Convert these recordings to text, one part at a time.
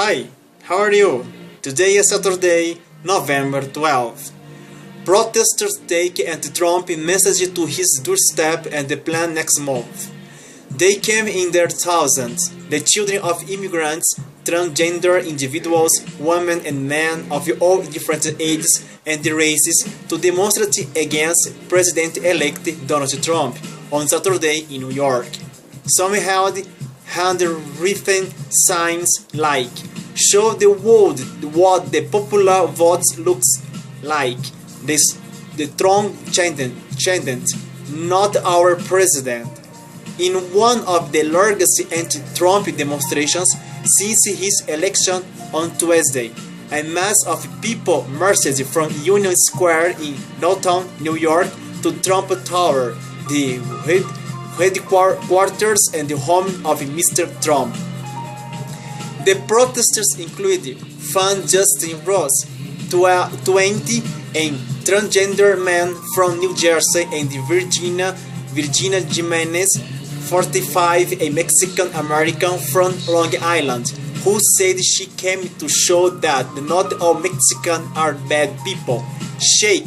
Hi, how are you? Today is Saturday, November 12th. Protesters take anti-Trump message to his doorstep and the plan next month. They came in their thousands, the children of immigrants, transgender individuals, women and men of all different ages and races to demonstrate against President-elect Donald Trump on Saturday in New York. Some held handwritten signs like "Show the world what the popular vote looks like." The throng chanted, "Not our president." In one of the largest anti-Trump demonstrations since his election on Tuesday, a mass of people marched from Union Square in downtown New York to Trump Tower, the headquarters and the home of Mr. Trump. The protesters included fan Justin Ross, 20, a transgender man from New Jersey, and Virginia Jimenez, 45, a Mexican-American from Long Island, who said she came to show that not all Mexicans are bad people. Sheikh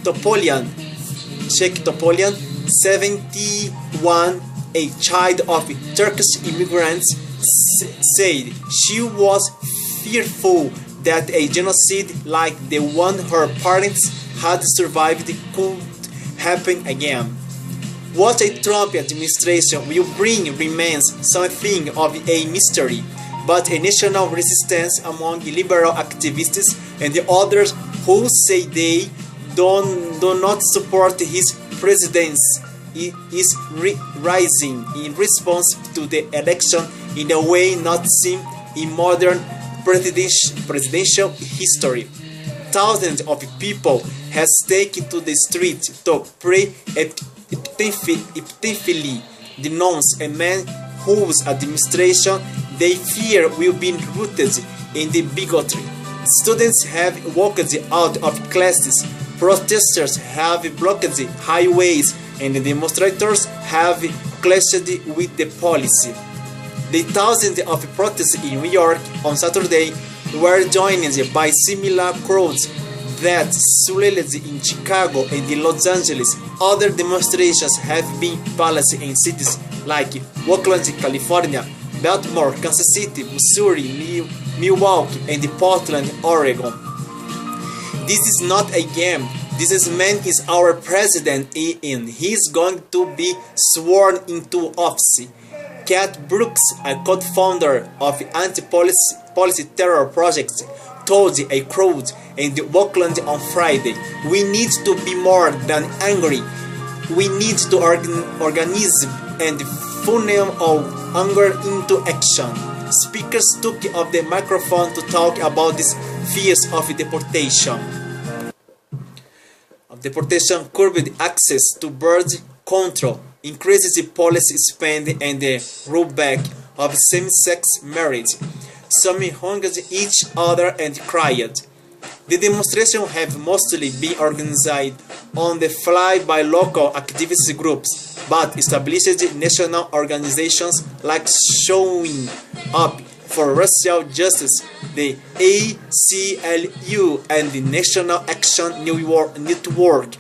Topolian, 71, a child of Turkish immigrants, said she was fearful that a genocide like the one her parents had survived could happen again. What a Trump administration will bring remains something of a mystery, but a national resistance among liberal activists and the others who say they do not support his presidency is rising in response to the election in a way not seen in modern presidential history. Thousands of people have taken to the street to pray epithelially denounce a man whose administration they fear will be rooted in the bigotry. Students have walked out of classes, protesters have blocked highways, and demonstrators have clashed with the police. The thousands of protests in New York on Saturday were joined by similar crowds that swelled in Chicago and in Los Angeles. Other demonstrations have been held in cities like Oakland, California, Baltimore, Kansas City, Missouri, Milwaukee, and Portland, Oregon. This is not a game. This man is our president and he is going to be sworn into office. Kat Brooks, a co-founder of anti-policy terror project, told a crowd in Oakland on Friday, "We need to be more than angry. We need to organize and funnel our anger into action." Speakers took up the microphone to talk about these fears of deportation. Curbed access to birth control, increases policy spending, and the rollback of same-sex marriage. Some hugged each other and cried. The demonstrations have mostly been organized on the fly by local activist groups, but established national organizations like Showing Up for Racial Justice, the ACLU, and the National Action Network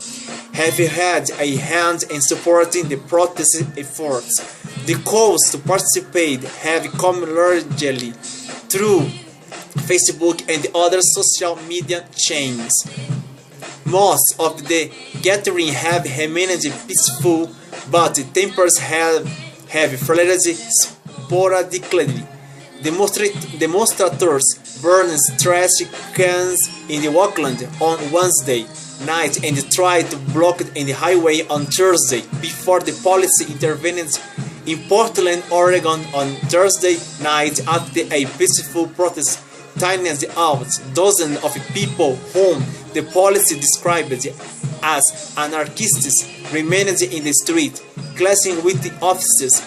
have had a hand in supporting the protest efforts. The calls to participate have come largely through Facebook and other social media chains. Most of the gathering have remained peaceful, but tempers have flared sporadically. Demonstrators burned trash cans in Oakland on Wednesday night and tried to block the highway on Thursday before the police intervened in Portland, Oregon on Thursday night after a peaceful protest thinned out. Dozens of people whom the police described as anarchists remained in the street, clashing with the officers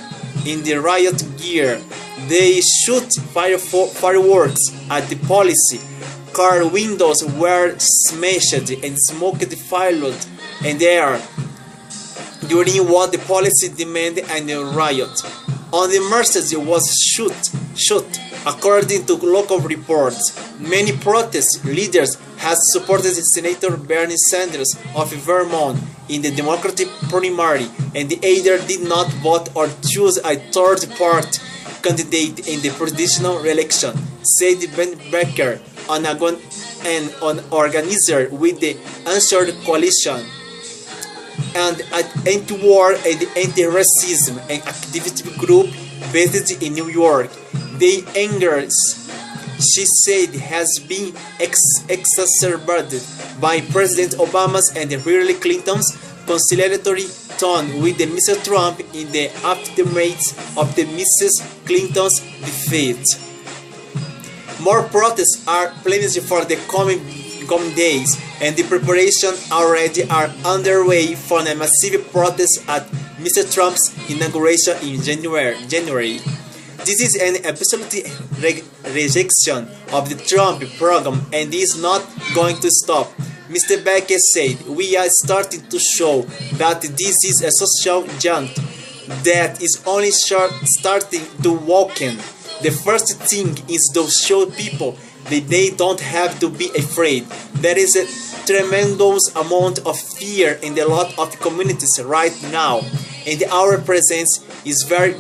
in the riot gear. They shot fireworks at the police. Car windows were smashed and smoke filled in the air during what the police demanded a riot. On the Mercedes was shot According to local reports, many protest leaders have supported Senator Bernie Sanders of Vermont in the Democratic primary, and either did not vote or choose a third-party candidate in the presidential election, said Ben Becker, an organizer with the Answered Coalition and an anti-war and anti-racism and activist group based in New York. The anger, she said, has been exacerbated by President Obama's and Hillary Clinton's conciliatory tone with Mr. Trump in the aftermath of the Mrs. Clinton's defeat. More protests are planned for the coming days, and the preparations already are underway for a massive protest at Mr. Trump's inauguration in January. This is an absolute rejection of the Trump program and is not going to stop. Mr. Becker said, "We are starting to show that this is a social giant that is only starting to awaken. The first thing is to show people that they don't have to be afraid. There is a tremendous amount of fear in a lot of communities right now, and our presence is very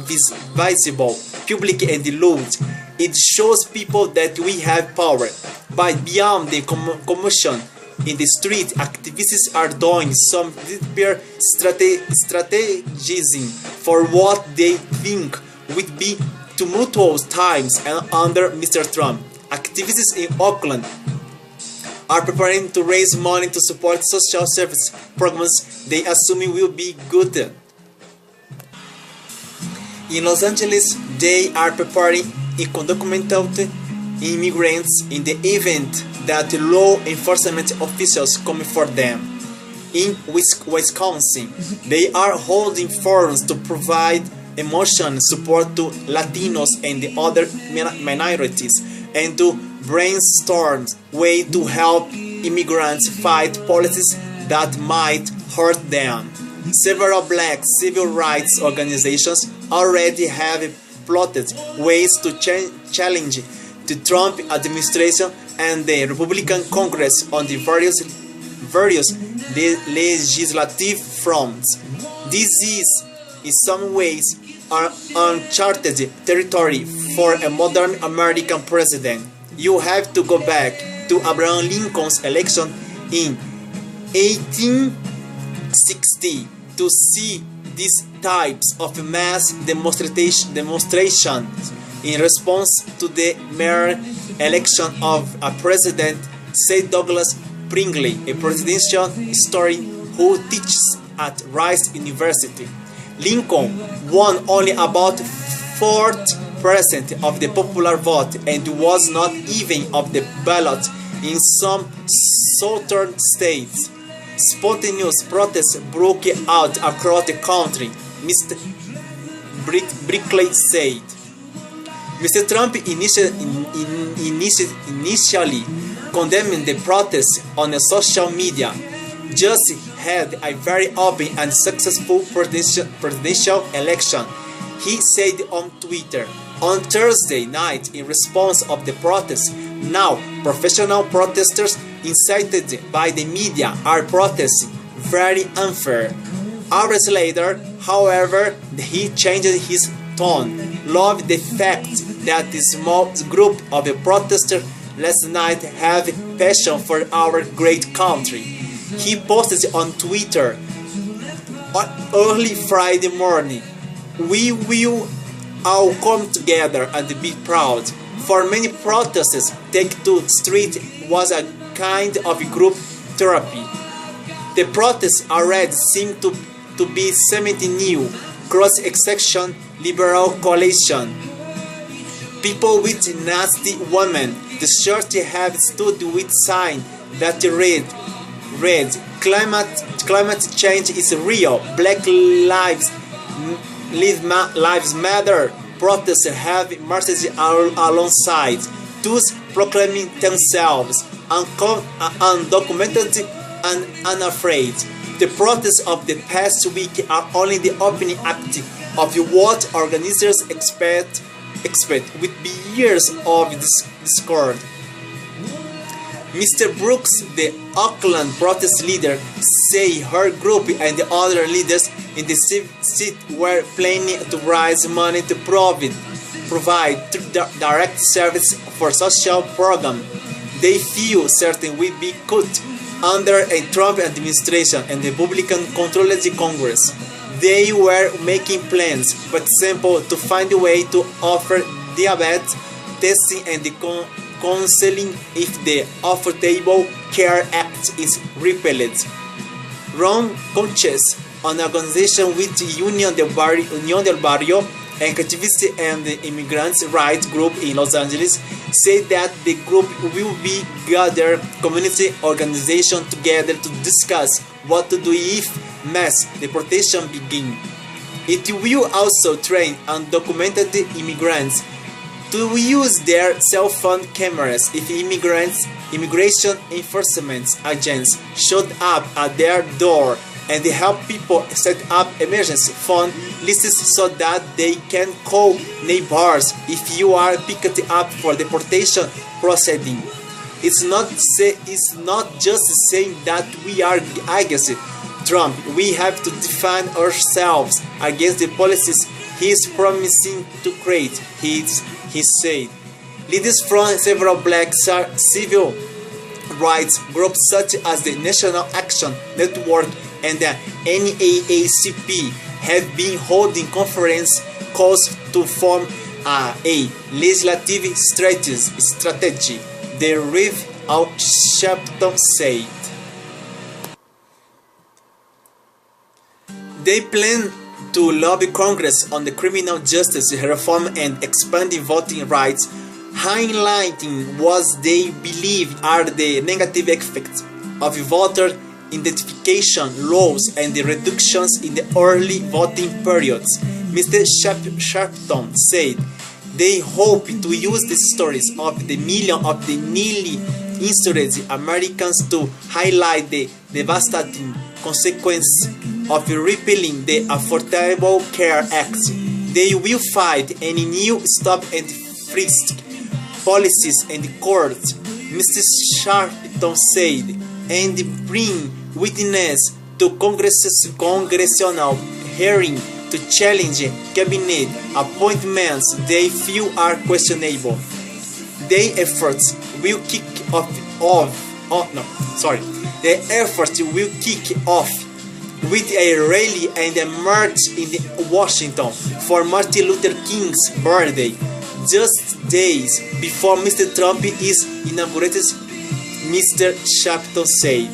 visible, public and loud. It shows people that we have power. But beyond the commotion in the street, activists are doing some deeper strategizing for what they think would be tumultuous times under Mr. Trump. Activists in Oakland are preparing to raise money to support social service programs they assume will be good. In Los Angeles, they are preparing undocumented immigrants in the event that law enforcement officials come for them. In Wisconsin, they are holding forums to provide emotional support to Latinos and the other minorities, and to brainstorm ways to help immigrants fight policies that might hurt them. Several black civil rights organizations already have plotted ways to challenge the Trump administration and the Republican Congress on the various legislative fronts. This is, in some ways, uncharted territory for a modern American president. You have to go back to Abraham Lincoln's election in 1860 to see these types of mass demonstrations in response to the mere election of a president, said Douglas Pringley, a presidential historian who teaches at Rice University. Lincoln won only about 4% of the popular vote and was not even on the ballot in some southern states. Spontaneous protests broke out across the country, Mr. Brickley said. Mr. Trump initially condemning the protests on social media, just had a very open and successful presidential election, he said on Twitter. On Thursday night, in response of the protests, now professional protesters incited by the media are protesting very unfair. Hours later, however, he changed his tone. Loved the fact that the small group of protesters last night have passion for our great country. He posted on Twitter on early Friday morning, "We will all come together and be proud." For many protesters, take to street was a kind of group therapy. The protests already seem to be something new. Cross-section liberal coalition. People with nasty women. The church have stood with signs that read, climate change is real. Black lives matter. Protests have marched alongside, thus proclaiming themselves undocumented and unafraid. The protests of the past week are only the opening act of what organizers expect expert with years of discord. Mr. Brooks, the Auckland protest leader, say her group and the other leaders in the city were planning to raise money to provide direct service for social program they feel certain will be cut under a Trump administration and the Republican-controlled Congress. They were making plans, for example, to find a way to offer diabetes testing and counseling if the Affordable Care Act is repealed. Ron Conches, an organization with Unión del Barrio, an activist and immigrants' rights group in Los Angeles, said that the group will be gather community organization together to discuss what to do if mass deportation begin. It will also train undocumented immigrants to use their cell phone cameras if immigration enforcement agents showed up at their door, and help people set up emergency phone lists so that they can call neighbors if you are picked up for deportation proceeding. It's not just saying that we are against Trump. We have to defend ourselves against the policies he is promising to create, he said. Leaders from several black civil rights groups such as the National Action Network and the NAACP have been holding conference calls to form a legislative strategy, the Reeve Shapton said. They plan to lobby Congress on the criminal justice reform and expanding voting rights, highlighting what they believe are the negative effects of voter identification laws and the reductions in the early voting periods. Mr. Sharpton said they hope to use the stories of the millions of the newly insurgent Americans to highlight the devastating consequences of repealing the Affordable Care Act. They will fight any new stop and frisk policies and courts, Mr. Sharpton said, and bring witness to congressional hearing to challenge cabinet appointments they feel are questionable. The efforts will kick off with a rally and a march in Washington for Martin Luther King's birthday, just days before Mr. Trump is inaugurated. Mr. Shapton said,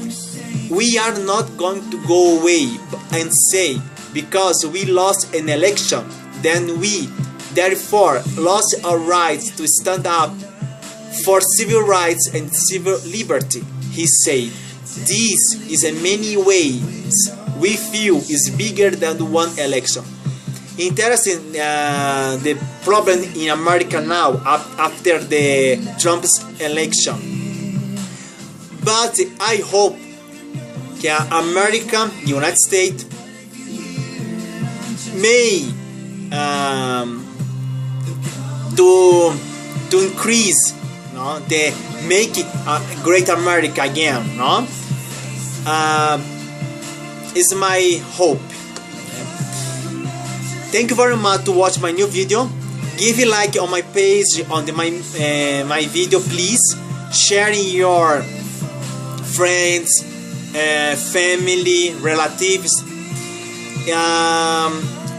"We are not going to go away and say, because we lost an election, then we, therefore, lost our right to stand up for civil rights and civil liberty," he said. "This is in many ways we feel is bigger than one election." Interesting, the problem in America now after the Trump's election. But I hope that America, United States, may to increase, the make it great America again, is my hope. Thank you very much to watch my new video. Give a like on my page on my video, please. Sharing your friends, family, relatives.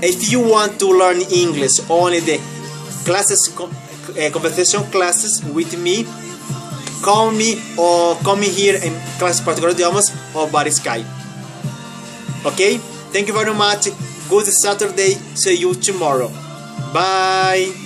If you want to learn English, only the classes, conversation classes with me, call me or come here in class particular idiomas or by Skype. Okay? Thank you very much. Good Saturday. See you tomorrow. Bye.